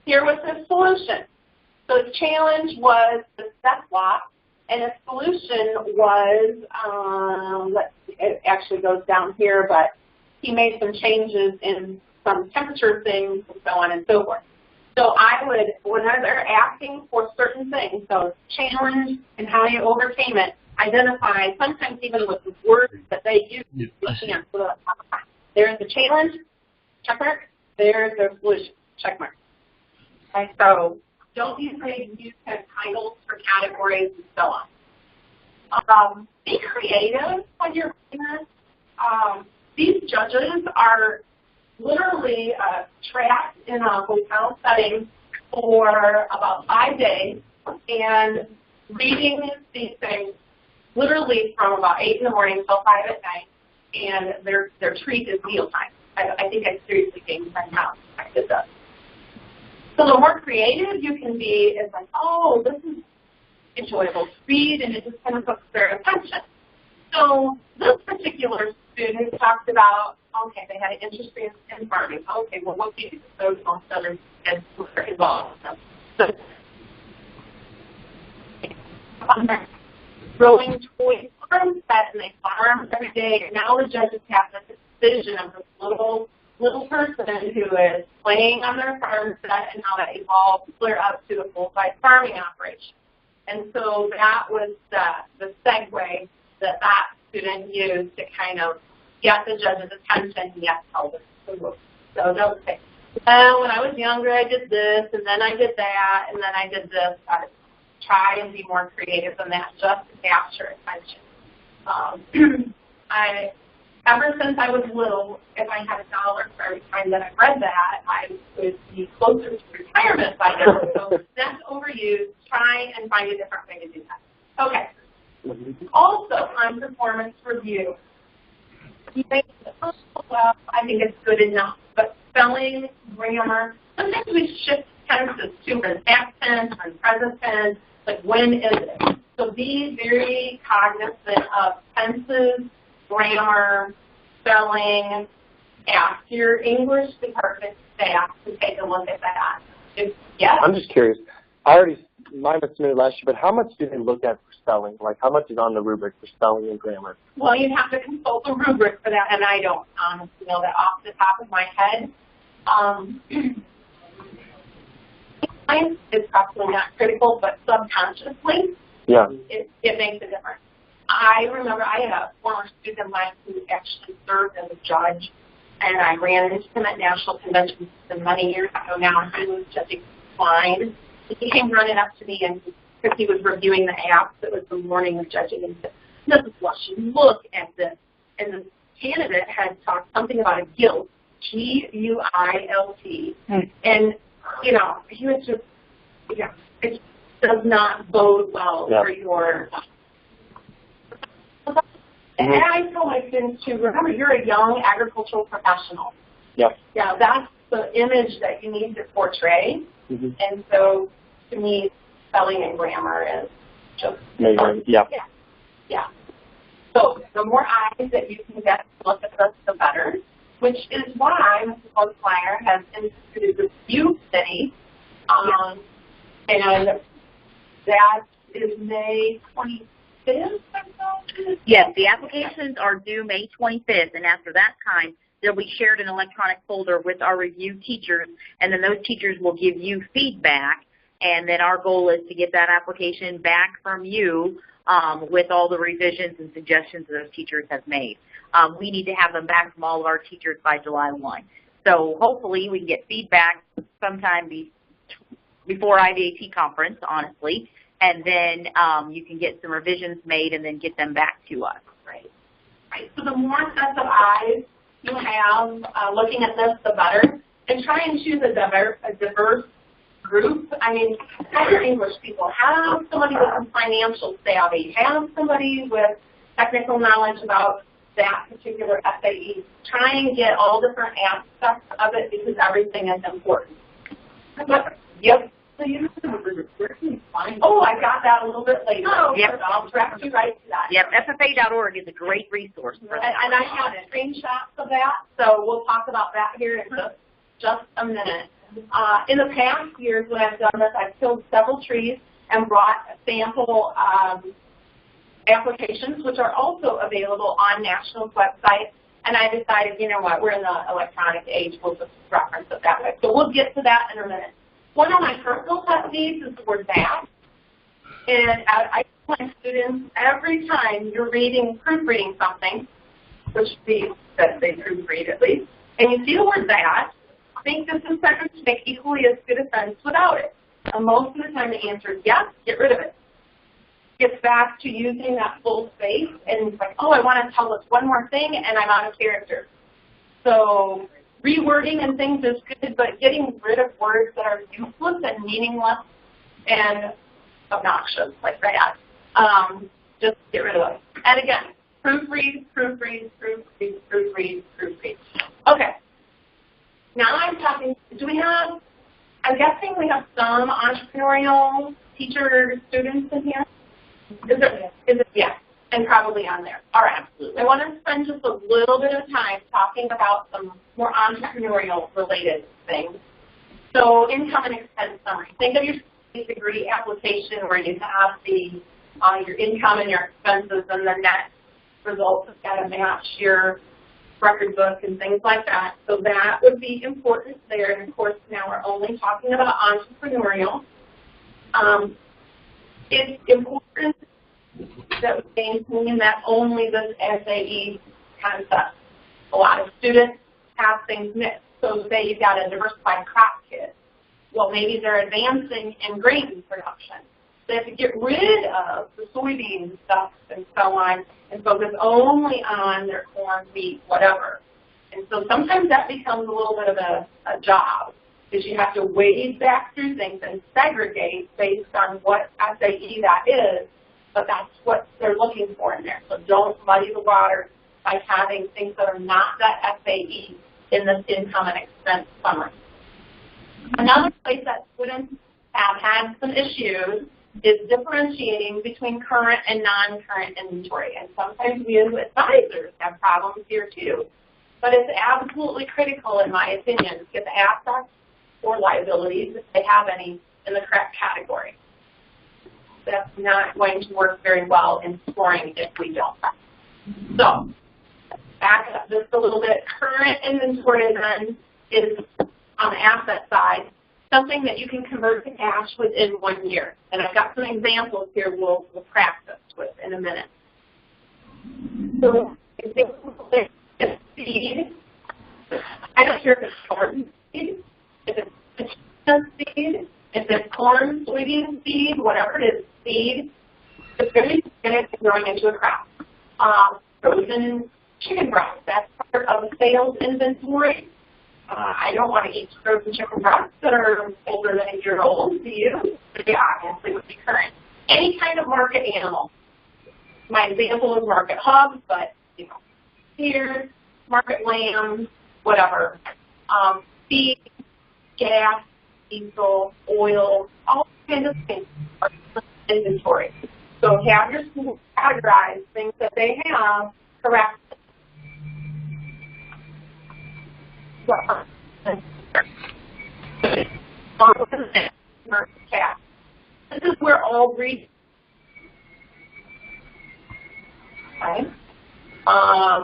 here was the solution. So the challenge was the step block, and the solution was, it actually goes down here, but he made some changes in some temperature things and so on and so forth. So I would, when they're asking for certain things, so challenge and how you overcame it, identify, sometimes even with the words that they use, you can't. So there's the challenge, check mark, there's the solution, check mark. Okay, so don't be afraid to use kind of titles for categories and so on. Be creative when you're doing this. These judges are literally trapped in a hotel setting for about 5 days and reading these things literally from about 8 in the morning until 5 at night, and their treat is mealtime. I think I seriously gained 10 pounds. I did that. So the more creative you can be is like, oh, this is enjoyable to read, and it just kind of hooks their attention. So this particular student talked about, okay, they had an interest in farming. Okay, well, what do you do? So most others get involved. So growing toy farms that and they farm every day. And now the judges have this vision of this little person who is playing on their farm set and how that evolves clear up to a full-size farming operation. And so that was the segue that student used to kind of get the judge's attention and yet tell them to move. So don't say, well, when I was younger I did this, and then I did that, and then I did this. Try and be more creative than that just to capture attention. Ever since I was little, if I had $1 for every time that I read that, I would be closer to retirement by now. So that's overused. Try and find a different way to do that. Okay. Also on performance review, you may say, oh, well, I think it's good enough, but spelling, grammar, sometimes we shift tenses to an past tense and present tense, like when is it? So be very cognizant of tenses, grammar, spelling. Ask your English department staff to take a look at that. Yes? I'm just curious. Mine was submitted last year, but how much do they look at for spelling? Like, how much is on the rubric for spelling and grammar? Well, you have to consult the rubric for that, and I don't honestly know that off the top of my head. It's probably not critical, but subconsciously, it makes a difference. I remember I had a former student of mine who actually served as a judge, and I ran into him at national conventions many years ago now. He was judging fine. He came running up to me, and because he was reviewing the apps, it was the morning of judging, and he said, Mrs. Lush, look at this. And the candidate had talked something about a guilt, G-U-I-L-T, and, you know, he was just, it does not bode well for your And I tell my students to remember you're a young agricultural professional. Yeah, that's the image that you need to portray. And so to me, spelling and grammar is just So the more eyes that you can get to look at this, the better. Which is why Mrs. Holzmeier has instituted this View City, and that is May 25th. Yes, the applications are due May 25th, and after that time, they'll be shared in an electronic folder with our review teachers, and then those teachers will give you feedback, and then our goal is to get that application back from you with all the revisions and suggestions that those teachers have made. We need to have them back from all of our teachers by July 1. So hopefully we can get feedback sometime before IVAT conference, honestly, and then you can get some revisions made and then get them back to us. Right. So the more sets of eyes you have looking at this, the better. And try and choose a diverse group. I mean, have your English people, have somebody with some financial savvy, have somebody with technical knowledge about that particular SAE. Try and get all different aspects of it because everything is important. Yep. So you have a rubric. Where can you find Oh, I got that a little bit later. Oh, yep. I'll direct you right to that. Yep, FFA.org is a great resource. And I have screenshots of that, so we'll talk about that here in just a minute. In the past years when I've done this, I've killed several trees and brought sample applications, which are also available on National's website. And I decided, you know what, we're in the electronic age, we'll just reference it that way. So we'll get to that in a minute. One of my personal pet peeves is the word that. And I tell my students, every time you're proofreading something, which means that they proofread at least, and you see the word that, think this is sentence to make equally as good a sense without it. And most of the time the answer is yes, get rid of it. Gets back to using that full space, and it's like, oh, I want to tell this one more thing, and I'm out of character. So rewording and things is good, but getting rid of words that are useless and meaningless and obnoxious like that, just get rid of them. And again, proofread, proofread, proofread, proofread, proofread. Okay. Now I'm talking, I'm guessing we have some entrepreneurial teacher students in here? Is it? Yeah, and probably on there. All right. Absolutely. I want to spend just a little bit of time talking about some more entrepreneurial related things. So income and expense summary. Think of your degree application where you have your income and your expenses and the net results have got to match your record book and things like that. So that would be important there. And of course, now we're only talking about entrepreneurial. It's important that we maintain that only this SAE concept. A lot of students have things mixed. So say you've got a diversified crop kit. Well, maybe they're advancing in grain production. They have to get rid of the soybean stuff and so on and focus only on their corn, wheat, whatever. And so sometimes that becomes a little bit of a job, because you have to wade back through things and segregate based on what SAE that is, but that's what they're looking for in there. So don't muddy the water by having things that are not that SAE in this income and expense summary. Another place that students have had some issues is differentiating between current and non-current inventory. And sometimes we as advisors have problems here too. But it's absolutely critical, in my opinion, to get the assets or liabilities, if they have any, in the correct category. That's not going to work very well in scoring if we don't. So, back up just a little bit. Current inventory then is, on the asset side, something that you can convert to cash within 1 year. And I've got some examples here we'll practice with in a minute. So, example is seed. I don't care if it's corn seed, if it's potato seed, if it's corn, soybean seed, whatever it is, seed. It's going to be growing into a crop. Frozen chicken breast, that's part of the sales inventory. I don't want to eat frozen chicken breasts that are older than a year old, do you? But they obviously would be current. Any kind of market animal. My example is market hogs, but, steers, market lambs, whatever. Feed, gas, diesel, oil, all kinds of things are inventory. So have your school categorize things that they have correctly. This is where all breeds. Okay.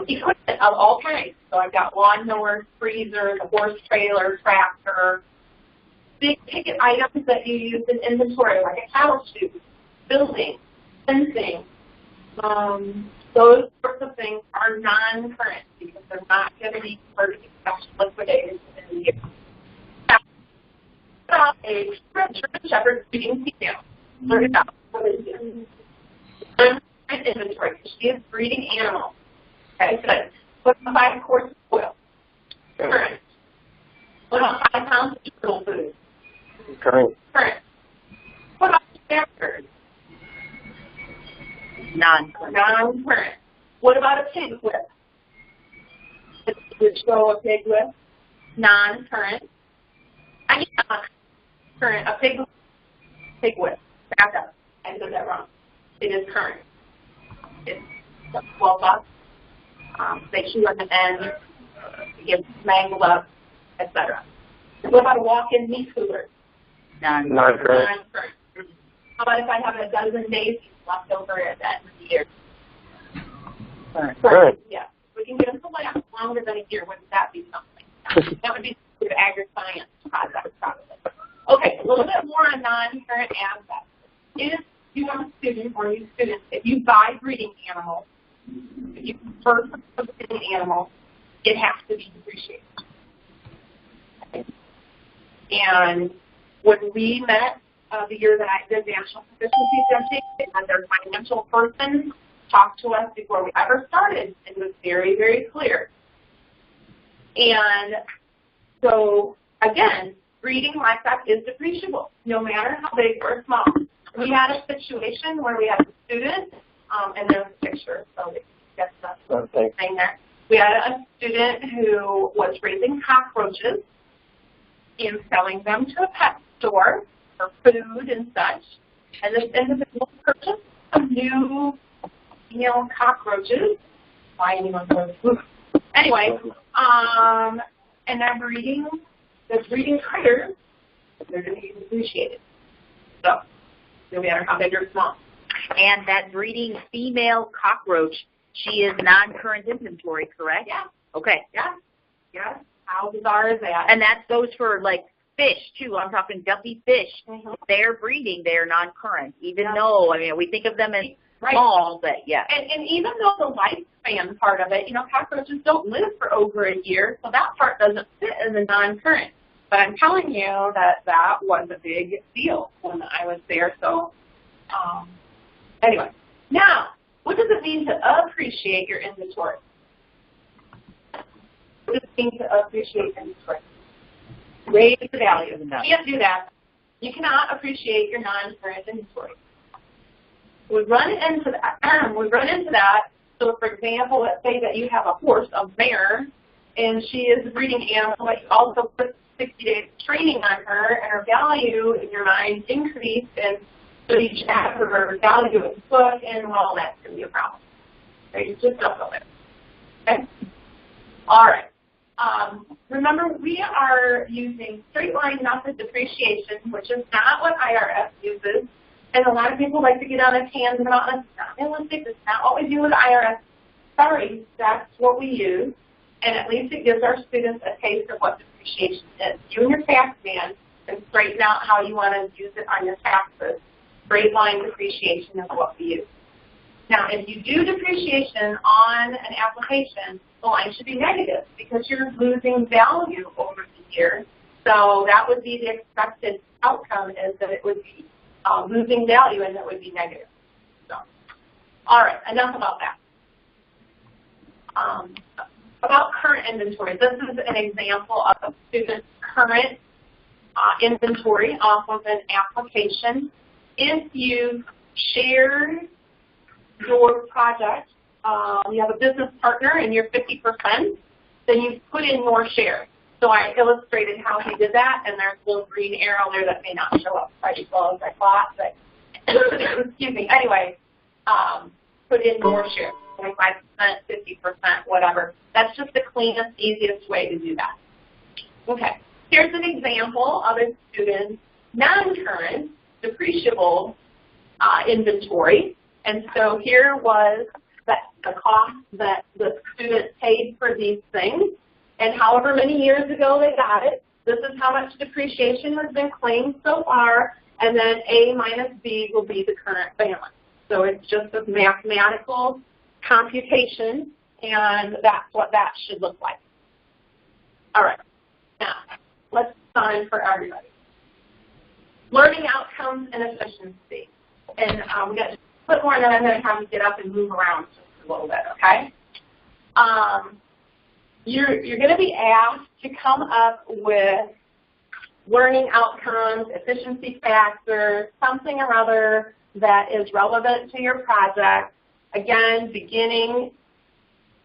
Equipment of all kinds. So I've got lawnmowers, freezers, a horse trailer, tractor, big ticket items that you use in inventory, like a cattle chute, building, fencing. Those sorts of things are non-current because they're not going to be converted to cash liquidated in the year. Now, a shepherd breeding female. Learn about what is it? Current inventory. She is breeding animals. Okay, good. What about 5 quarts of oil? Current. What about 5 pounds of turtle food? Current. Current. What about standards? Non-current. Non-current. What about a pig whip? Which go a pig whip? Non-current. I mean, current. A pig whip. Back up. I said that wrong. It is current. It's $12. They chew at the end. It gets mangled up, etc. What about a walk-in meat cooler? None. Non-current. Non-current. How about if I have a dozen days left over at the end of the year? Current. Yeah. We can get them to last longer than a year. Wouldn't that be something? That would be an agri-science project, probably. Okay, a little bit more on non-current aspects. If you have a student or you students, if you buy breeding animals, if you purchase a breeding animal, it has to be depreciated. Okay. And when we met the year that I did National Proficiency Testing, they had their financial person talk to us before we ever started. It was very, very clear. And so, again, breeding livestock is depreciable, no matter how big or small. We had a situation where we had a student, and there's a picture, so we get the thing there. We had a student who was raising cockroaches and selling them to a pet store for food and such. And this individual purchased some new, cockroaches. Why anyone goes? Anyway, and they're breeding critters. They're going to be depreciated. So, no matter how big or small. And that breeding female cockroach, she is non-current inventory, correct? Yeah. Okay. Yeah. Yeah. How bizarre is that? And that goes for like fish too. I'm talking guppy fish. Mm-hmm. They're breeding, they're non-current. Even though, I mean, we think of them as small, but yeah. And even though the lifespan part of it, cockroaches don't live for over a year, so that part doesn't fit as a non-current. But I'm telling you that was a big deal when I was there. So, anyway. Now, what does it mean to appreciate your inventory? What does it mean to appreciate inventory? Raise the value. You can't do that. You cannot appreciate your non-current inventory. We run into that. So, for example, let's say that you have a horse, a mare, and she is a breeding animal, but you also put 60 days of training on her, and her value in your mind increased, and so you should have her value in the book, and well, that's going to be a problem. Right? You just don't go there. Okay? All right. Remember, we are using straight line method depreciation, which is not what IRS uses. And a lot of people like to get on a tangent about it. It's not realistic. It's not what we do with IRS. Sorry, that's what we use. And at least it gives our students a taste of what depreciation is. You and your tax man can straighten out how you want to use it on your taxes. Straight line depreciation is what we use. Now, if you do depreciation on an application, the line should be negative because you're losing value over the year. So that would be the expected outcome, is that it would be losing value and it would be negative. So, all right, enough about that. About current inventory, this is an example of a student's current inventory off of an application. If you share your project, you have a business partner and you're 50%, then you put in your share. So I illustrated how he did that, and there's a little green arrow there that may not show up quite as well as I thought, but excuse me. Anyway, put in your share, 25%, 50%, whatever. That's just the cleanest, easiest way to do that. Okay, here's an example of a student's non-current, depreciable inventory. And so here was the cost that the student paid for these things, and however many years ago they got it. This is how much depreciation has been claimed so far, and then A minus B will be the current balance. So it's just a mathematical computation, and that's what that should look like. All right, now let's sign for everybody. Learning outcomes and efficiency. And we got to put more, and then I'm going to have you get up and move around just a little bit, okay? You're going to be asked to come up with learning outcomes, efficiency factors, something or other that is relevant to your project. Again, beginning,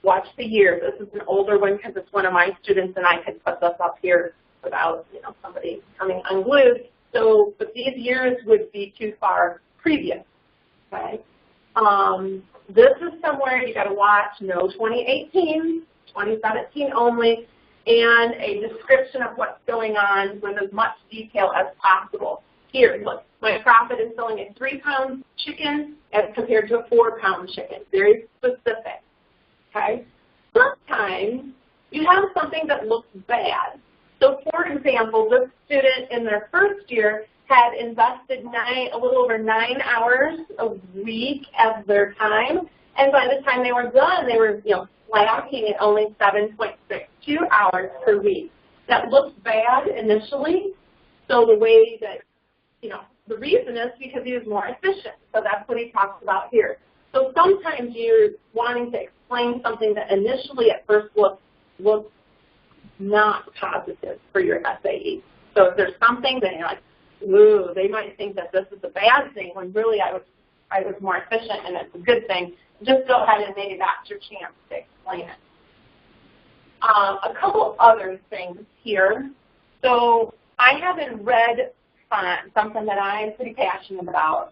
watch the year. This is an older one because it's one of my students, and I could put this up here without somebody coming unglued. So, but these years would be too far previous. Okay. This is somewhere you got to watch. No 2018, 2017 only, and a description of what's going on with as much detail as possible. Here, look, my prophet is selling a 3-pound chicken as compared to a 4-pound chicken. Very specific, okay? Sometimes you have something that looks bad. So, for example, this student in their first year had invested a little over 9 hours a week of their time, and by the time they were done, they were, slacking at only 7.62 hours per week. That looks bad initially, so the way that, the reason is because he was more efficient. So that's what he talks about here. So sometimes you're wanting to explain something that initially at first looks not positive for your SAE. So if there's something that you're like, ooh, they might think that this is a bad thing when really I was more efficient and it's a good thing, just go ahead and maybe that's your chance to explain it. A couple other things here. So I have in red font something that I'm pretty passionate about.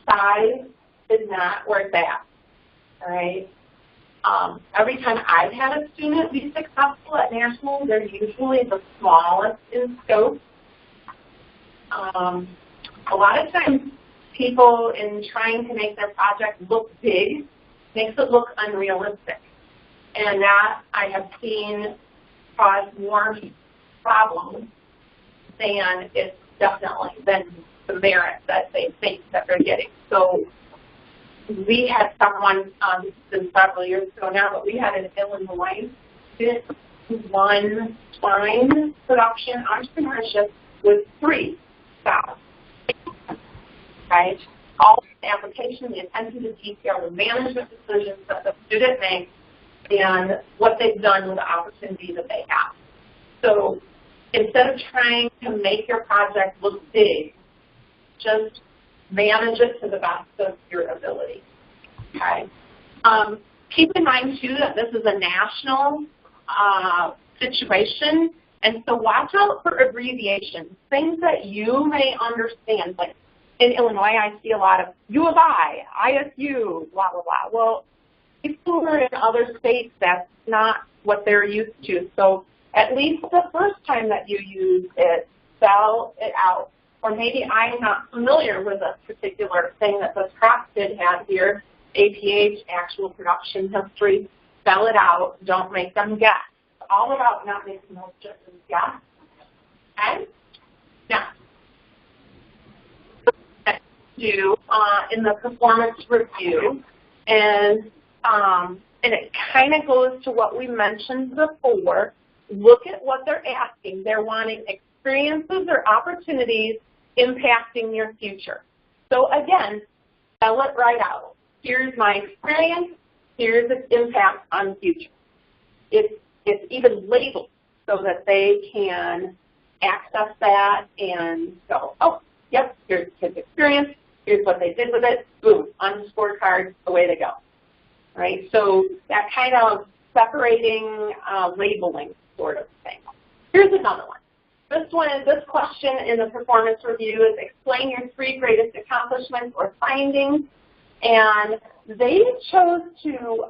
Size is not where it's at, all right? Every time I've had a student be successful at national, they're usually the smallest in scope. A lot of times people, in trying to make their project look big, makes it look unrealistic. And that I have seen cause more problems than it's than the merit that they think that they're getting. So we had someone, this has been several years ago now, but we had an Illinois student who won Twine Production Entrepreneurship with 3 spots. Right? All the application, the attention to detail, the management decisions that the student makes, and what they've done with the opportunity that they have. So instead of trying to make your project look big, just manage it to the best of your ability. Okay. Keep in mind too that this is a national situation, and so watch out for abbreviations, things that you may understand. Like in Illinois, I see a lot of U of I, ISU, blah blah blah. Well, people who are in other states, that's not what they're used to. So at least the first time that you use it, spell it out. Or maybe I'm not familiar with a particular thing that this Crafted had here, APH, actual production history. Spell it out. Don't make them guess. It's all about not making those judges guess. Okay? Now, do in the performance review, and it kind of goes to what we mentioned before. Look at what they're asking. They're wanting experiences or opportunities impacting your future. So again, spell it right out. Here's my experience. Here's its impact on the future. It's even labeled so that they can access that and go, oh, yep, here's his experience. Here's what they did with it. Boom, on the scorecard, away they go. Right? So that kind of separating, labeling sort of thing. Here's another one. This question in the performance review is explain your 3 greatest accomplishments or findings. And they chose to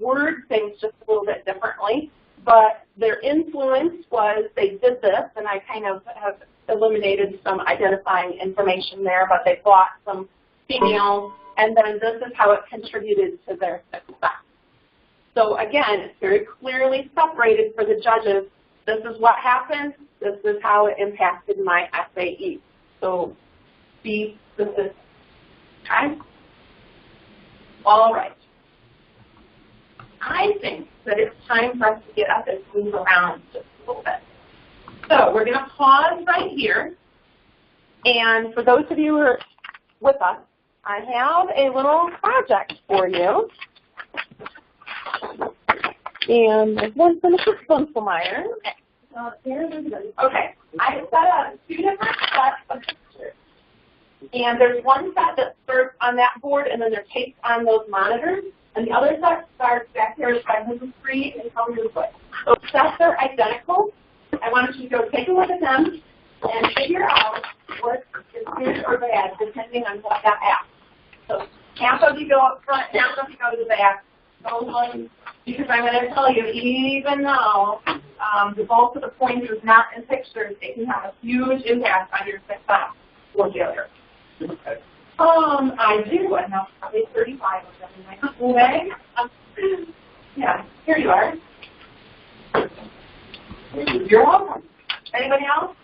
word things just a little bit differently, but their influence was they did this, and I kind of have eliminated some identifying information there, but they brought some females, and then this is how it contributed to their success. So again, it's very clearly separated for the judges. This is what happened. This is how it impacted my SAE. So be specific. Okay? All right. I think that it's time for us to get up and move around just a little bit. So we're going to pause right here. And for those of you who are with us, I have a little project for you. And there's one for Mrs. Bunselmeyer. Okay, I set up 2 different sets of pictures. And there's one set that starts on that board, and then they're taped on those monitors. And the other set starts back here by Mrs. Free and comes this way. Those sets are identical. I want you to go take a look at them and figure out what is good or bad, depending on what got asked. So half of you go up front, half of you go to the back. Those ones Because I'm going to tell you, even though the bulk of the points is not in pictures, it can have a huge impact on your success or failure. Okay. I do, and that's probably 35 of them in my school bag. Yeah, here you are. You're welcome. Anybody else?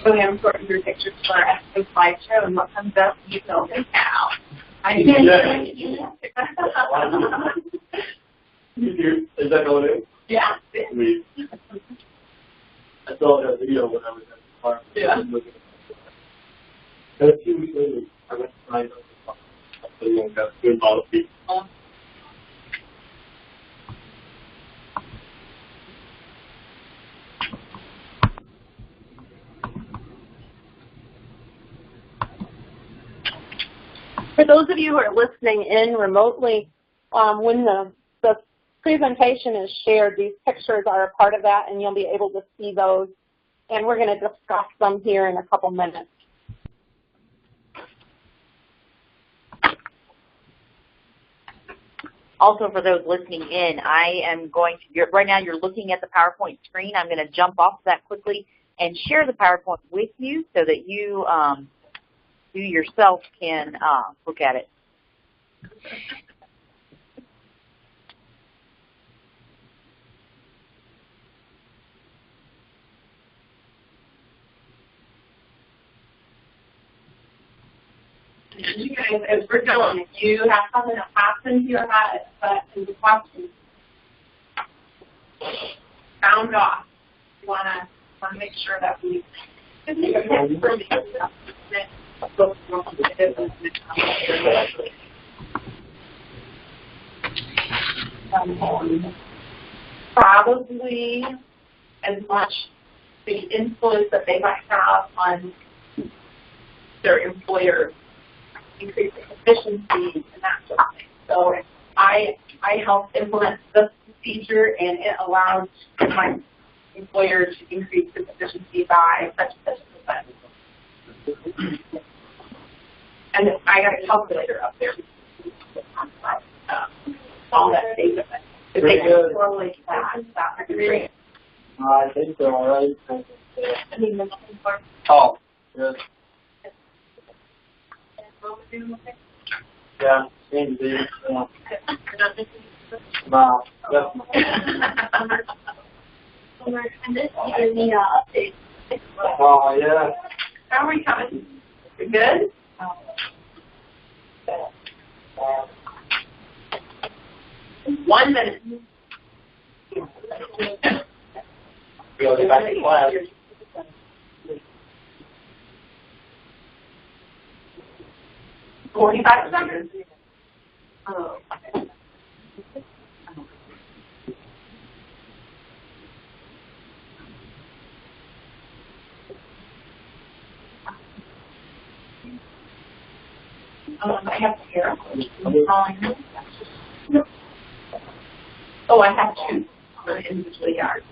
Really important your pictures for our slideshow, and what comes up, you know, and how. I did. Is that going in? Yeah. Sweet. I saw that video when I was at the park. Yeah. And a few weeks later, I went to sign up for the video and got a good amount of people. For those of you who are listening in remotely, when the presentation is shared, these pictures are a part of that, and you'll be able to see those. And we're going to discuss them here in a couple minutes. Also, for those listening in, I am going to, right now you're looking at the PowerPoint screen. I'm going to jump off that quickly and share the PowerPoint with you so that you yourself can look at it. You guys, as we're going, if you have something that pops into your head, but in the question, sound off. You want to make sure that we probably as much the influence that they might have on their employers, increasing efficiency and that sort of thing. So I helped implement this procedure, and it allowed my employer to increase his efficiency by such and such %. And I got a calculator up there. All that data. If they can correlate that would be great. I think they're all right. I mean, nothing for. Oh, yes. Yeah, same thing. Wow. And this is the update. Oh, yeah. How are we coming? We good? One minute. We'll get back to class. $45. Oh. I have to hear. Oh, I have two individually yards.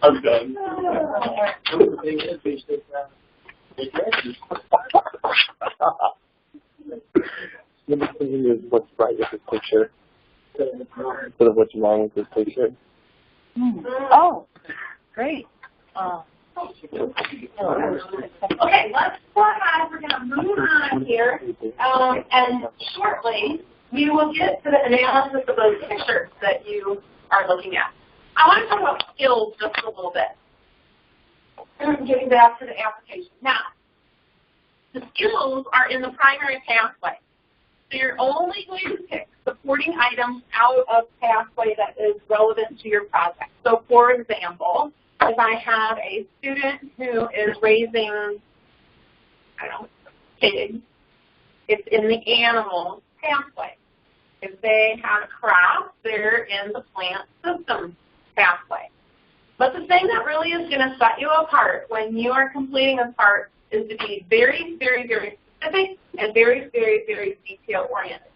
I'm done. Let me see what's right with this picture. sort of what's wrong with this picture. Oh, great. Okay, let's go ahead. We're going to move on here, and shortly we will get to the analysis of those pictures that you are looking at. I want to talk about skills just a little bit. Getting back to the application. Now, the skills are in the primary pathway. So you're only going to pick supporting items out of pathway that is relevant to your project. So for example, if I have a student who is raising, I don't know, pigs, it's in the animal pathway. If they have crops, they're in the plant system pathway. But the thing that really is going to set you apart when you are completing a part is to be very, very, very specific and very, very, very detail-oriented.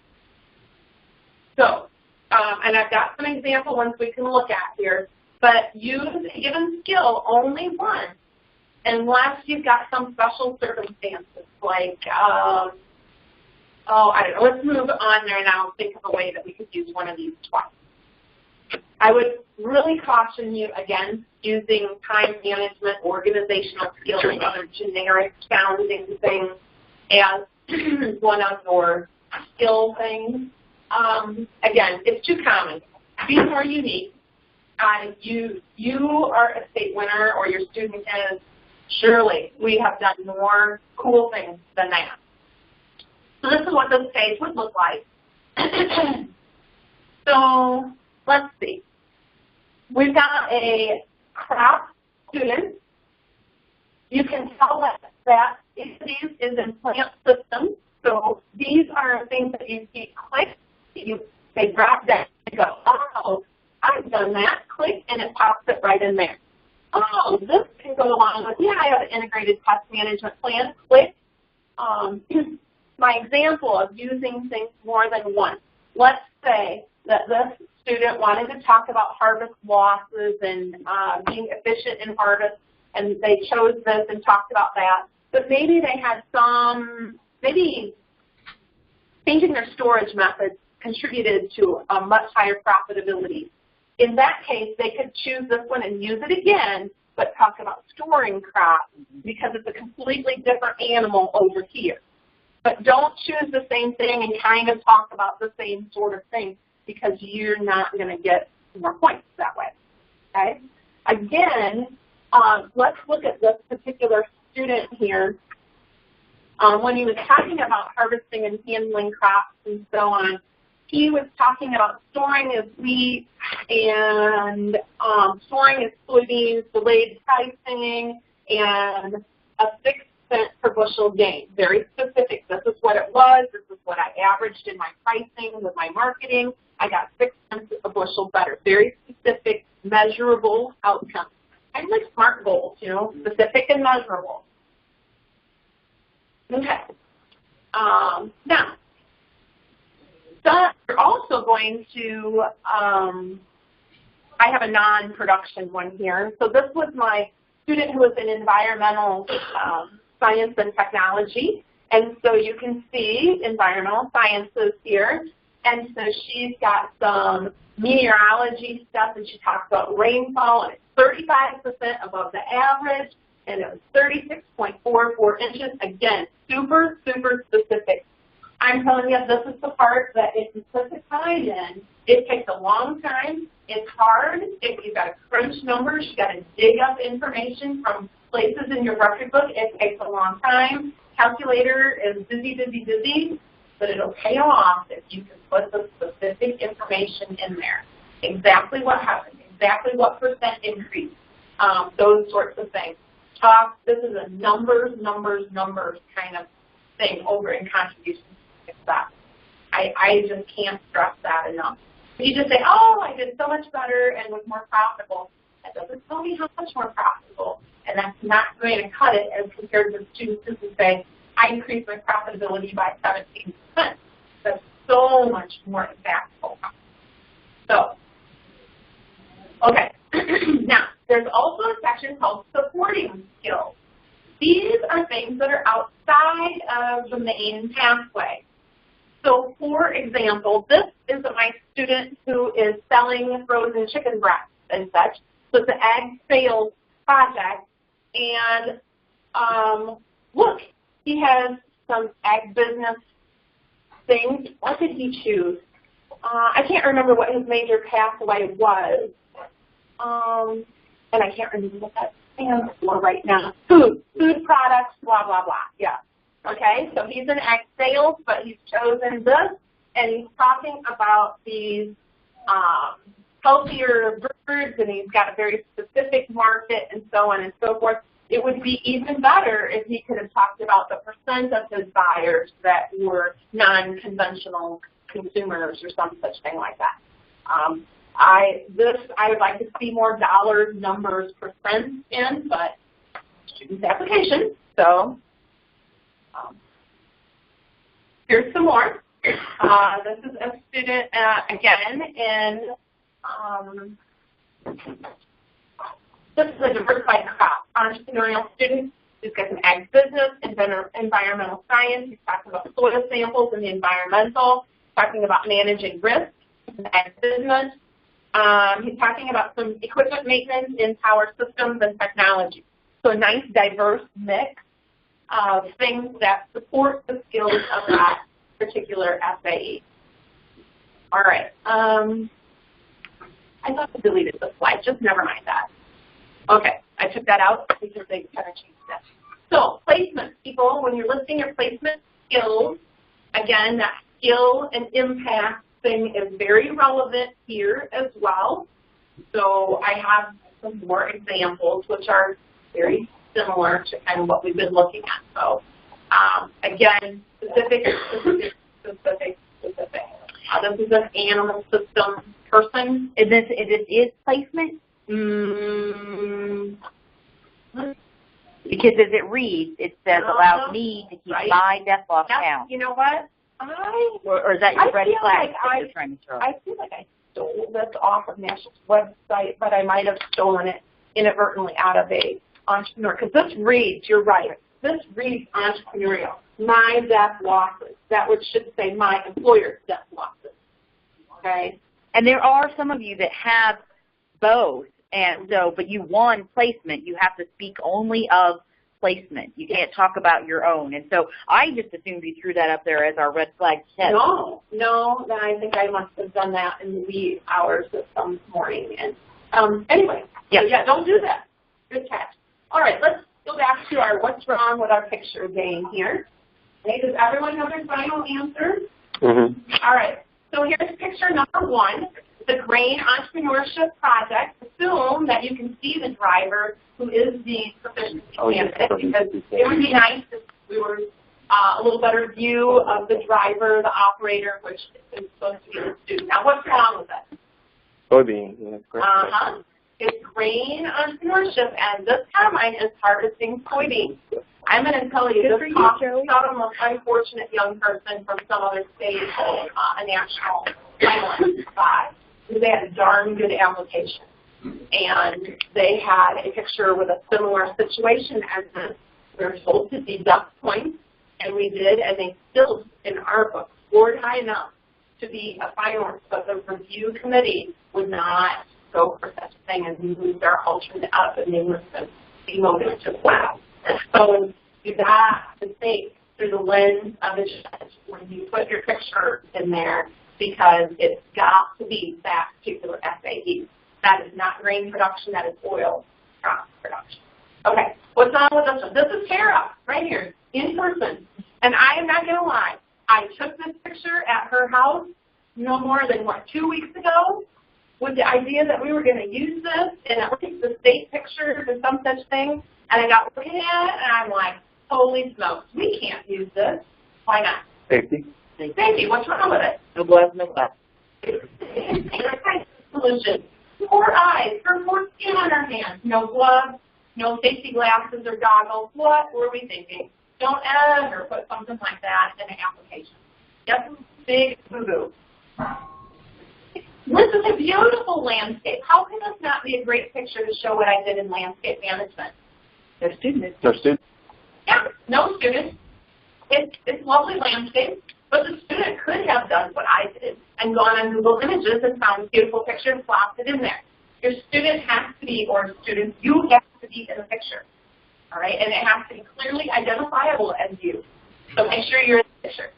So, and I've got some example ones we can look at here, but use a given skill only once unless you've got some special circumstances like, I don't know, let's move on there now and think of a way that we could use one of these twice. I would really caution you against using time management, organizational skills, and other generic sounding things as one of your skill things. Again, it's too common. Be more unique. You are a state winner or your student is. Surely we have done more cool things than that. So this is what this page would look like. So let's see. We've got a crop student. You can tell that these is in plant systems. So these are things that you see click. They drop down and go, oh, I've done that. Click, and it pops it right in there. Oh, this can go along with, yeah, I have an integrated test management plan. Click. My example of using things more than once. Let's say that this student wanted to talk about harvest losses and being efficient in harvest, and they chose this and talked about that. But maybe they had maybe changing their storage methods contributed to a much higher profitability. In that case, they could choose this one and use it again, but talk about storing crops because it's a completely different animal over here. But don't choose the same thing and kind of talk about the same sort of thing because you're not going to get more points that way. Okay? Again, let's look at this particular student here. When he was talking about harvesting and handling crops and so on, he was talking about storing his wheat and storing his soybeans, delayed pricing, and a 6 cent per bushel gain. Very specific. This is what it was. This is what I averaged in my pricing with my marketing. I got 6 cents a bushel better. Very specific, measurable outcomes. Kind of like SMART goals, you know, specific and measurable. Okay. Now, so we're also going to, I have a non-production one here. So this was my student who was in environmental science and technology. And so you can see environmental sciences here. And so she's got some meteorology stuff, and she talks about rainfall, and it's 35% above the average, and it was 36.44 inches. Again, super, super specific. I'm telling you, this is the part that if you put the time in, it takes a long time. It's hard. If you've got to crunch numbers, you've got to dig up information from places in your record book. It takes a long time. Calculator is busy, busy, busy, but it'll pay off if you can put the specific information in there. Exactly what happened, exactly what percent increase, those sorts of things. This is a numbers kind of thing over in contributions to success. I just can't stress that enough. You just say, oh, I did so much better and was more profitable. That doesn't tell me how much more profitable. And that's not going to cut it as compared to students who say, I increased my profitability by 17%. That's so much more impactful. So, okay. Now, there's also a section called supporting skills. These are things that are outside of the main pathway. So for example, this is my student who is selling frozen chicken breasts and such. So it's an ag sales project. And look, he has some ag business things. What did he choose? I can't remember what his major pathway was. And I can't remember what that stands for right now. Food products, blah, blah, blah. Yeah. Okay, so he's in ag sales, but he's chosen this, and he's talking about these healthier birds, and he's got a very specific market and so on and so forth. It would be even better if he could have talked about the percent of his buyers that were non-conventional consumers or some such thing like that. I would like to see more dollars, numbers, percent in, but student's application. So here's some more. This is a student, again, in, this is a diversified crop entrepreneurial student who's got an ag business, environmental science. He's talking about soil samples and the environmental, talking about managing risk in the ag business. He's talking about some equipment maintenance in power systems and technology. So a nice diverse mix of things that support the skills of that particular SAE. All right. I thought I deleted the slide. Just never mind that. Okay. I took that out because they kind of changed that. So placement, people, when you're listing your placement skills, again, that skill and impact thing is very relevant here as well. So I have some more examples which are very similar to kind of what we've been looking at. So again, specific. This is an animal system person. Is this placement? Because as it reads, it says allows me to keep my death loss count. You know what? Or is that your red flag that you're trying to throw? I feel like I stole this off of National's website, but I might have stolen it inadvertently out of a entrepreneur. Because this reads, you're right, this reads entrepreneurial. My death losses. That should say my employer's death losses. Okay? And there are some of you that have both, and so, but you won placement. You have to speak only of placement. You can't talk about your own. And so I just assumed you threw that up there as our red flag test. No, then I think I must have done that in the wee hours of some morning. And anyway, so yeah, don't do that. Good catch. All right, let's go back to our what's wrong with our picture game here. Okay, does everyone have their final answer? Mm-hmm. All right, so here's picture number one, the grain entrepreneurship project. Assume that you can see the driver who is the proficiency candidate, because it would be nice if we were a little better view of the driver, the operator, which is supposed to be the student. Now, what's wrong with it? Soybean. Yeah, great. It's grain entrepreneurship, and this combine is harvesting soybeans. I'm going to tell you, this cost some most unfortunate young person from some other state, a national finalist spot, because they had a darn good application. And they had a picture with a similar situation as this. We were told to deduct points, and we did, and they still, in our book, scored high enough to be a finalist, but the review committee would not go for such a thing, and we moved our alternate up, and they were demoted to class. So you have to think through the lens of the judge when you put your picture in there, because it's got to be that particular SAE. That is not grain production, that is oil crop production. Okay, what's on with this one? This is Tara, right here, in person. And I am not going to lie, I took this picture at her house no more than, 2 weeks ago, with the idea that we were going to use this in at least the state pictures or some such thing. And I got looking at it, and I'm like, holy smokes, we can't use this. Why not? Safety. Safety, what's wrong with it? No gloves, no gloves. Solution. 4 eyes, for 4 skin on our hands. No gloves, no safety glasses or goggles. What were we thinking? Don't ever put something like that in an application. That's a big boo-boo. This is a beautiful landscape. How can this not be a great picture to show what I did in landscape management? No students. No students. Yeah, no students. It's lovely landscape. But the student could have done what I did and gone on Google Images and found beautiful pictures and plopped it in there. Your student has to be, or student, you have to be in the picture, all right? And it has to be clearly identifiable as you. So make sure you're in the picture.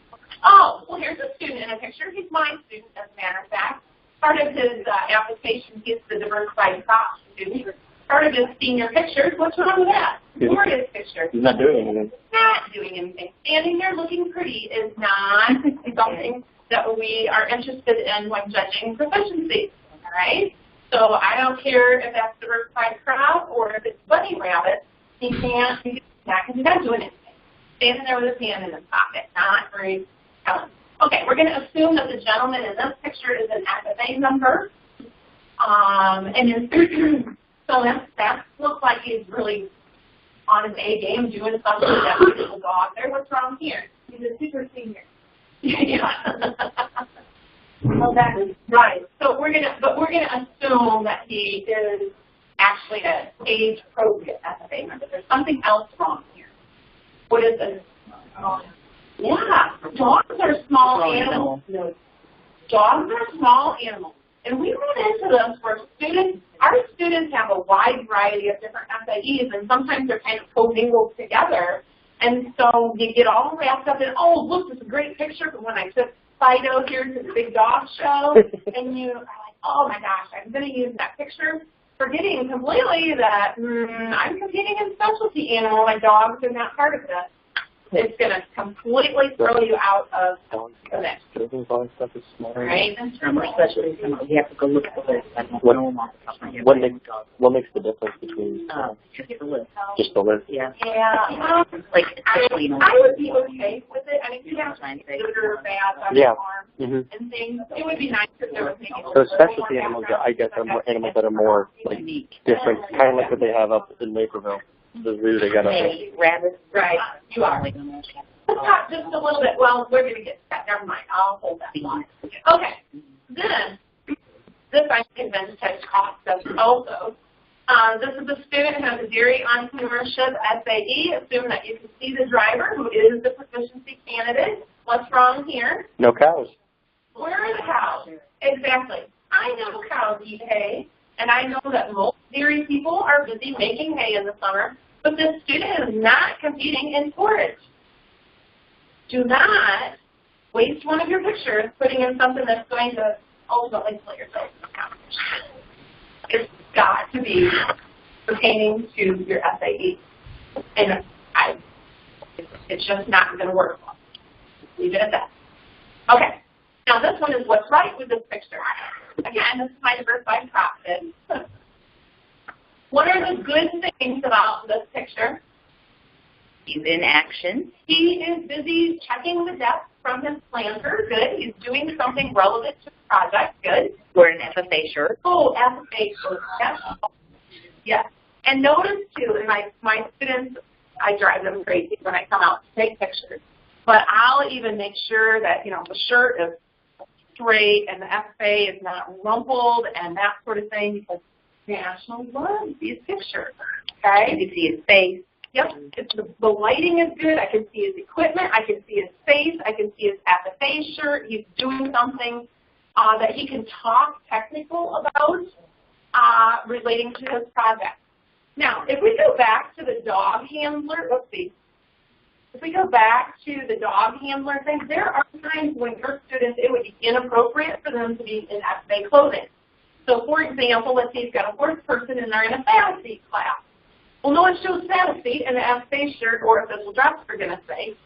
Oh, well, here's a student in a picture. He's my student, as a matter of fact. Part of his application is the diversified crops student. Part of his senior pictures, what's wrong with that? Or his picture. He's not doing anything. Not doing anything. Standing there looking pretty is not something that we are interested in when judging proficiency, all right? So I don't care if that's diversified crop or if it's bunny rabbit. He's not doing anything. Standing there with his hand in his pocket, not very telling. Okay, we're going to assume that the gentleman in this picture is an FFA member. So that looks like he's really on his A game, doing something with that beautiful dog there. What's wrong here? He's a super senior. Yeah. Well, that is right. So we're gonna assume that he is actually an age-appropriate FFA member. There's something else wrong here. What is it? Yeah, dogs are small animals. No. Dogs are small animals. And we run into this where our students have a wide variety of different FAEs, and sometimes they're kind of commingled together. And so you get all wrapped up in, oh, look, this is a great picture, but when I took Fido here to the big dog show, and you are like, oh my gosh, I'm going to use that picture, forgetting completely that I'm competing in specialty animal, my dogs are not part of this. It's going to completely throw you out of the mix. Right? Especially, you have to go look at the list. I don't know them off the top of my head. What makes the difference between just the list? just the list? Yeah. Yeah. Like, especially, I would be okay with it. I mean, you have good or bad on your arm and things. It would be nice if there was maybe So specialty animals, I guess, are more animals that are more like different, kind of like what they have up in Naperville. The zoo they got up there. Rabbits. Right. You are. Let's talk just a little bit. Well, we're going to get to that. Never mind. I'll hold that thought. Okay. Then, this I'm convinced has cost us also. This is a student who has a dairy entrepreneurship SAE. Assume that you can see the driver who is the proficiency candidate. What's wrong here? No cows. Where are the cows? Exactly. I know cows eat hay, and I know that most dairy people are busy making hay in the summer, but this student is not competing in forage. Do not waste one of your pictures putting in something that's going to ultimately split yourself in the competition. It's got to be pertaining to your SAE. And it's just not going to work well. Leave it at that. Okay. Now this one is what's right with this picture. Again, this is my diversified crop fit. What are the good things about this picture? He's in action. He is busy checking the depth from his planter. Good. He's doing something relevant to the project. Good. Wearing an FFA shirt. Oh, FFA shirt. Yes. Yes. And notice too, and my students, I drive them crazy when I come out to take pictures. But I'll even make sure that, the shirt is straight and the FFA is not rumpled and that sort of thing, because National loves these pictures. Okay? You can see his face. Yep. The lighting is good. I can see his equipment. I can see his face. I can see his FFA shirt. He's doing something that he can talk technical about relating to his project. Now, if we go back to the dog handler, if we go back to the dog handler thing, there are times when your students, it would be inappropriate for them to be in FFA clothing. So, for example, let's say you've got a fourth person and they're in a fantasy class. Well, no one shows fantasy in the FFA shirt or official dress, for goodness sake.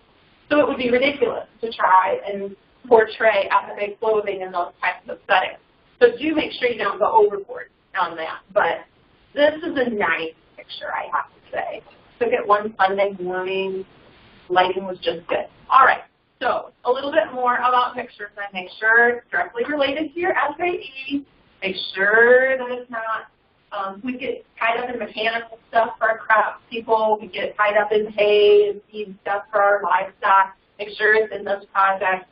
So it would be ridiculous to try and portray FFA clothing in those types of settings. So do make sure you don't go overboard on that. But this is a nice picture, I have to say. Took it one Sunday morning. Lighting was just good. All right. So a little bit more about pictures. And make sure it's directly related to your SAE. Make sure that it's not. We get tied up in mechanical stuff for our crop people. We get tied up in hay and seed stuff for our livestock. Make sure it's in this project.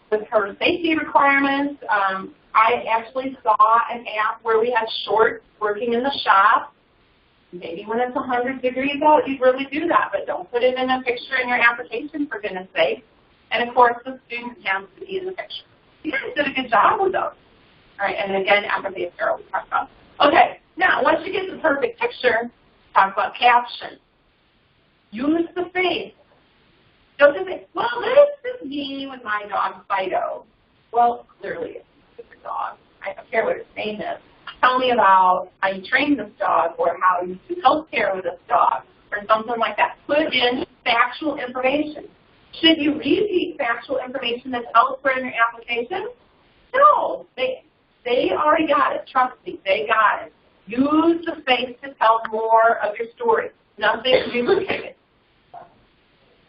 With her safety requirements, I actually saw an app where we had shorts working in the shop. Maybe when it's 100 degrees out, you'd really do that, but don't put it in a picture in your application, for goodness sake. And of course, the student has to be in the picture. You guys did a good job with those. All right, and again, apathy Carol we talked about. Okay, now once you get the perfect picture, talk about captions. Use the face. Don't just say, well, this is me with my dog Fido. Well, clearly it's a different dog. I don't care what its name is. Tell me about how you train this dog or how you do health care with this dog or something like that. Put in factual information. Should you repeat factual information that's elsewhere in your application? No. They already got it. Trust me, they got it. Use the space to tell more of your story. Nothing duplicated.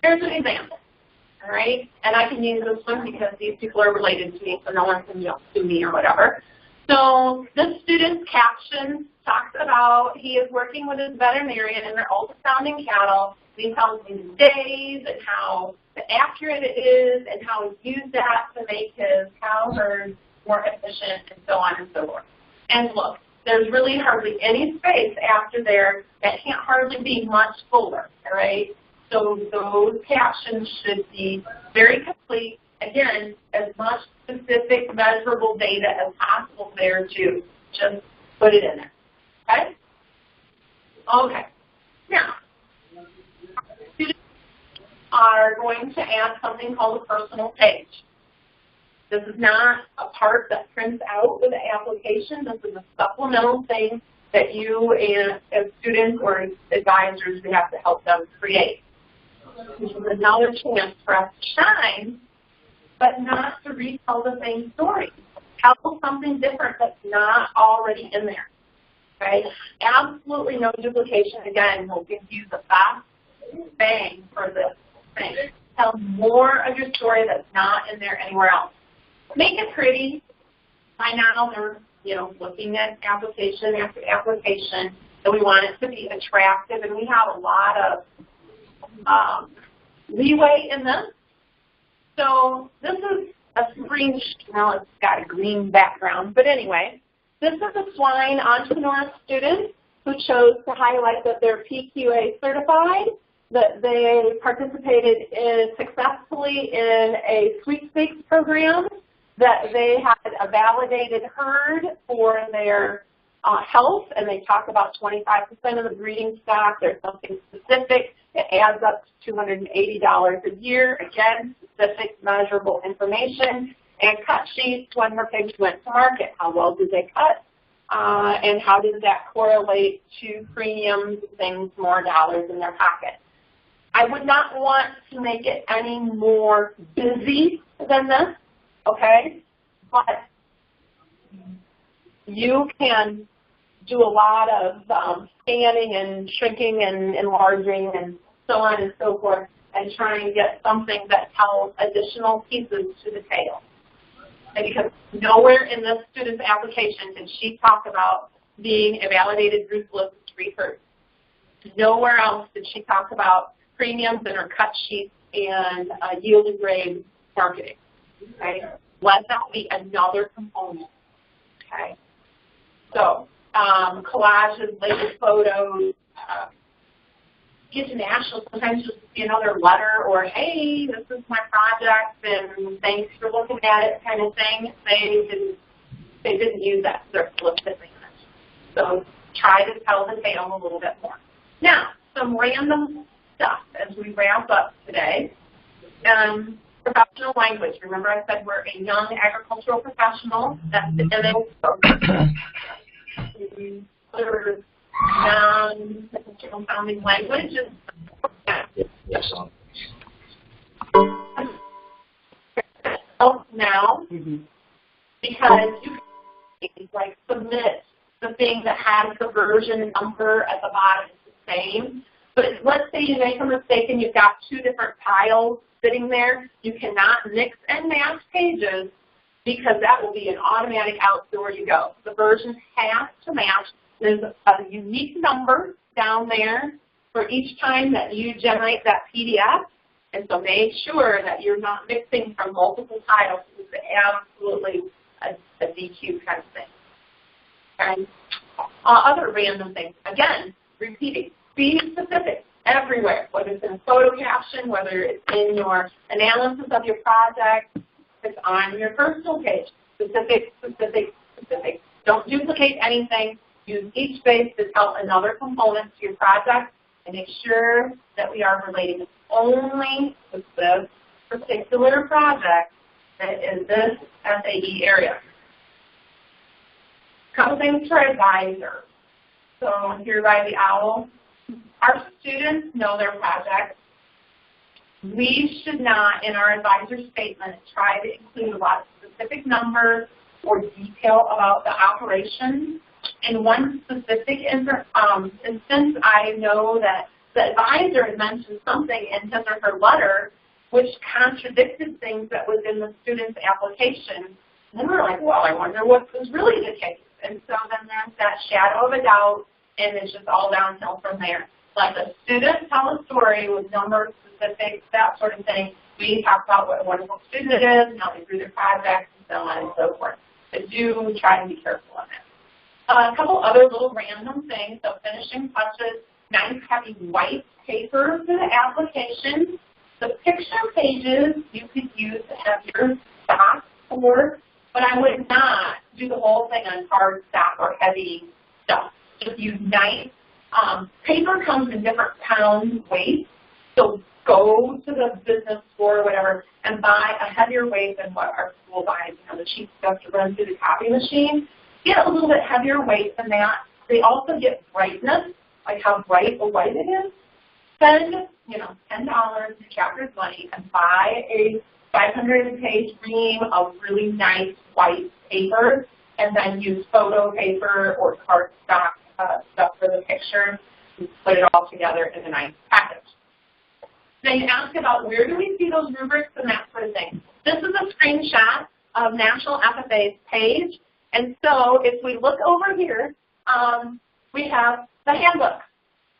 Here's an example, all right? And I can use this one because these people are related to me, so no one can sue me or whatever. So this student's caption talks about he is working with his veterinarian in their ultrasounding cattle. He tells me the days and how accurate it is and how he used that to make his cow herd more efficient and so on and so forth. And look, there's really hardly any space after there. That can't hardly be much fuller, all right? So those captions should be very complete. Again, as much specific measurable data as possible there too. Just put it in there, okay? Okay, now, students are going to add something called a personal page. This is not a part that prints out with the application. This is a supplemental thing that you and as students or advisors, we have to help them create. This is another chance for us to shine, but not to retell the same story. Tell something different that's not already in there. Okay? Absolutely no duplication. Again, will give you the best bang for this thing. Tell more of your story that's not in there anywhere else. Make it pretty. By now they're looking at application after application, and we want it to be attractive, and we have a lot of leeway in this. So this is a screen, well, it's got a green background, but anyway, this is a swine entrepreneur student who chose to highlight that they're PQA certified, that they participated successfully in a sweepstakes program, that they had a validated herd for their health, and they talk about 25% of the breeding stock. There's something specific. It adds up to $280 a year. Again, specific measurable information. And cut sheets when her pigs went to market. How well did they cut? And how does that correlate to premiums, things, more dollars in their pocket? I would not want to make it any more busy than this, okay? But you can do a lot of scanning and shrinking and enlarging and so on and so forth and try and get something that tells additional pieces to the tale. And because nowhere in this student's application did she talk about being a validated ruthless research. Nowhere else did she talk about premiums in her cut sheets and yield and grade marketing. Okay? Let that be another component. Okay? So, collages, latest photos, international, sometimes just be another letter or, hey, this is my project and thanks for looking at it kind of thing. They didn't use that explicitly. So try to tell the tale a little bit more. Now, some random stuff as we wrap up today. Professional language. Remember I said we're a young agricultural professional. That's the MA. Non-technical sounding language. Yes. Now, because you can like submit the thing that has the version number at the bottom is the same. But let's say you make a mistake and you've got two different piles sitting there. You cannot mix and match pages because that will be an automatic out so where you go. The versions have to match. There's a unique number down there for each time that you generate that PDF. And so make sure that you're not mixing from multiple titles. It's absolutely a DQ kind of thing. And other random things. Again, repeating. Be specific everywhere, whether it's in a photo caption, whether it's in your analysis of your project, it's on your personal page. Specific, specific, specific. Don't duplicate anything. Use each space to tell another component to your project, and make sure that we are relating only to this particular project that is this SAE area. Couple things for advisors. So here by the owl, our students know their projects. We should not, in our advisor statement, try to include a lot of specific numbers or detail about the operation. In one specific instance, I know that the advisor had mentioned something in his or her letter which contradicted things that was in the student's application. And we were like, well, I wonder what was really the case. And so then there's that shadow of a doubt, and it's just all downhill from there. Let the student tell a story with numbers, specifics, that sort of thing. We talk about what a wonderful student it is, and how they do their projects, and so on and so forth. But do try to be careful on that. A couple other little random things. So finishing touches, nice heavy white paper for the application. The picture pages you could use to have your stock for, but I would not do the whole thing on hard stock or heavy stuff. Just use nice. Paper comes in different pound weights, so go to the business store or whatever and buy a heavier weight than what our school buys. You know, the cheap stuff to run through the copy machine. Get a little bit heavier weight than that. They also get brightness, like how bright a white it is. Spend, $10 in Chapter's money and buy a 500-page ream of really nice white paper, and then use photo paper or cardstock stuff for the picture and put it all together in a nice package. Then you ask about where do we see those rubrics and that sort of thing. This is a screenshot of National FFA's page, and so if we look over here, we have the handbook.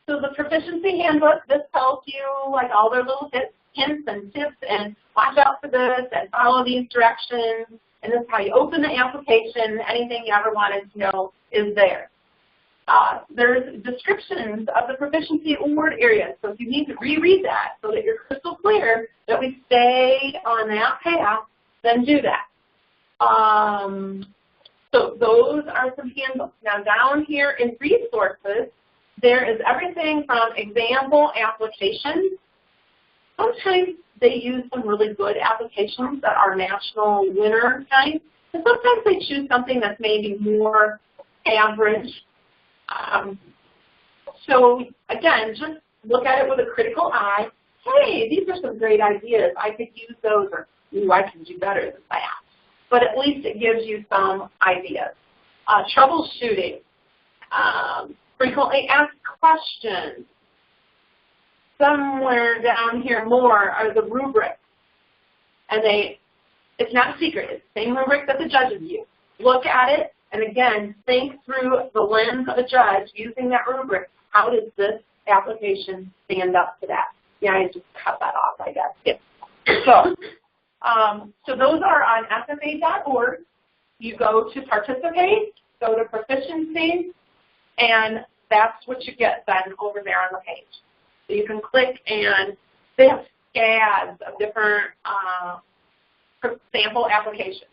So the Proficiency Handbook, this tells you like all their little hints and tips and watch out for this and follow these directions, and this is how you open the application. Anything you ever wanted to know is there. There's descriptions of the proficiency award areas, so if you need to reread that so that you're crystal clear that we stay on that path, then do that. So those are some handbooks. Now down here in resources, there is everything from example applications. Sometimes they use some really good applications that are national winner kinds, and sometimes they choose something that's maybe more average. So again, just look at it with a critical eye. Hey, these are some great ideas. I could use those, or ooh, I can do better than that. But at least it gives you some ideas. Troubleshooting, frequently asked questions. Somewhere down here more are the rubrics. And it's not a secret. It's the same rubric that the judges use. Look at it, and again, think through the lens of a judge using that rubric. How does this application stand up to that? Yeah, I just cut that off, I guess. Yeah. So those are on FFA.org. You go to participate, go to proficiency, and that's what you get then over there on the page. So you can click, and they have scads of different sample applications.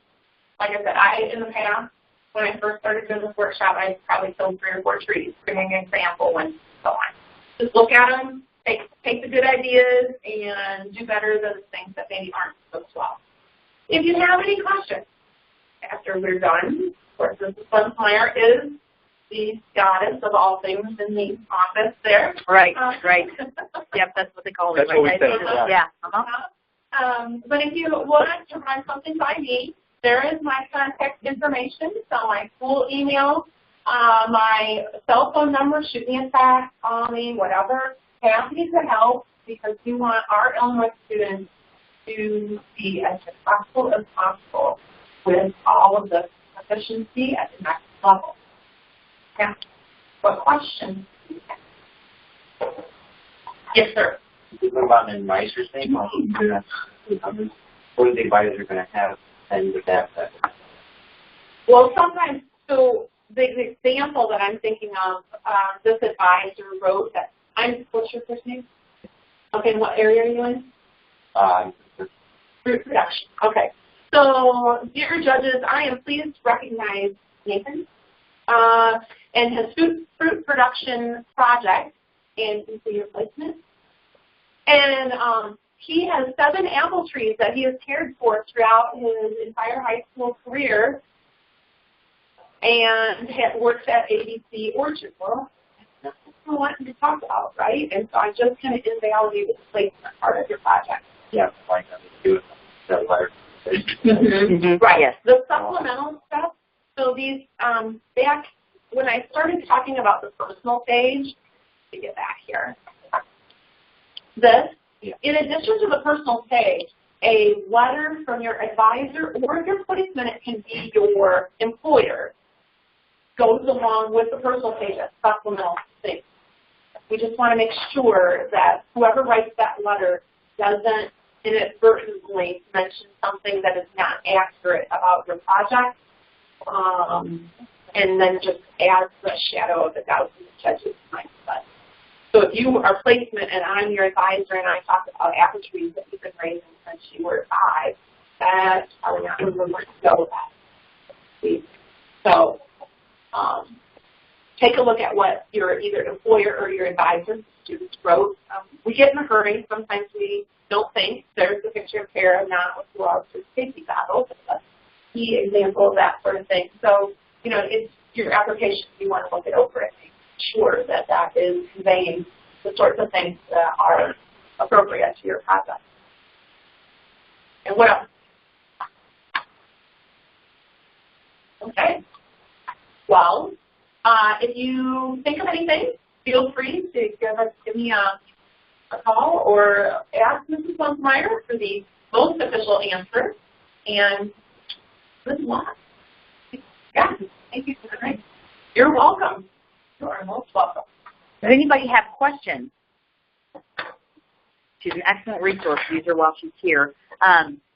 Like I said, in the past, when I first started doing this workshop, I probably killed 3 or 4 trees, bringing an example and so on. Just look at them, take the good ideas, and do better than the things that maybe aren't so well. If you have any questions after we're done, of course, Mrs. Sunfire is the goddess of all things in the office there. Right, right. Yep, that's what they call me. That's what we say. Yeah. But if you want to run something by me, there is my contact information, so my school email, my cell phone number, shoot me a text, call me, whatever. Happy to help, because we want our Illinois students to be as successful as possible with all of the proficiency at the next level. Yeah. What questions do you have? Yes, sir. What about an advisor's name? What are the advisors going to have and with that? Well, sometimes, so the example that I'm thinking of, this advisor wrote that, what's your first name? Okay, and what area are you in? Fruit production. Okay. So, dear judges, I am pleased to recognize Nathan and his fruit production project and your placement. And he has 7 apple trees that he has cared for throughout his entire high school career, and works at ABC Orchard. Well, that's what I wanted to talk about, right? And so I just kind of invalidated the placement part of your project. Yeah, like I do the letter. Right. Yes. The supplemental stuff. So these back when I started talking about the personal page, to get back here. This, in addition to the personal page, a letter from your advisor or your placement, it can be your employer, goes along with the personal page as supplemental thing. We just want to make sure that whoever writes that letter doesn't inadvertently mention something that is not accurate about your project, and then just adds the shadow of a doubt in the judge's mindset. So if you are placement and I'm your advisor and I talk about apple trees that you've been raising since you were 5, that's probably not going to go with that. So take a look at what your either employer or your advisor, students wrote. We get in a hurry. Sometimes we don't think. There's the picture of Kara, not with gloves or safety goggles. It's a key example of that sort of thing. So, you know, it's your application. You want to look it over and make sure that that is conveying the sorts of things that are appropriate to your project. And what else? Okay. Well, if you think of anything, feel free to give me a call or ask Mrs. Lunsmeyer for the most official answer. And good luck. Yeah, thank you for the night. You're welcome. You are most welcome. Does anybody have questions? She's an excellent resource user while she's here.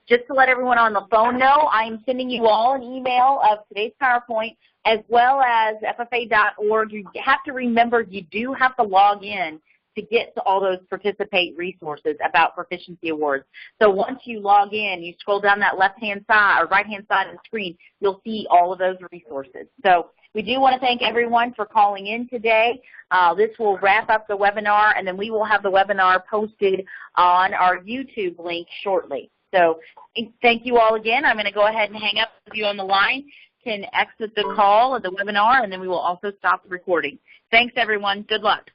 Just to let everyone on the phone know, I'm sending you all an email of today's PowerPoint as well as FFA.org. You have to remember you do have to log in to get to all those participate resources about Proficiency Awards. So once you log in, you scroll down that left-hand side or right-hand side of the screen, you'll see all of those resources. So we do want to thank everyone for calling in today. This will wrap up the webinar, and then we will have the webinar posted on our YouTube link shortly. So thank you all again. I'm going to go ahead and hang up with you on the line. You can exit the call of the webinar, and then we will also stop the recording. Thanks, everyone. Good luck.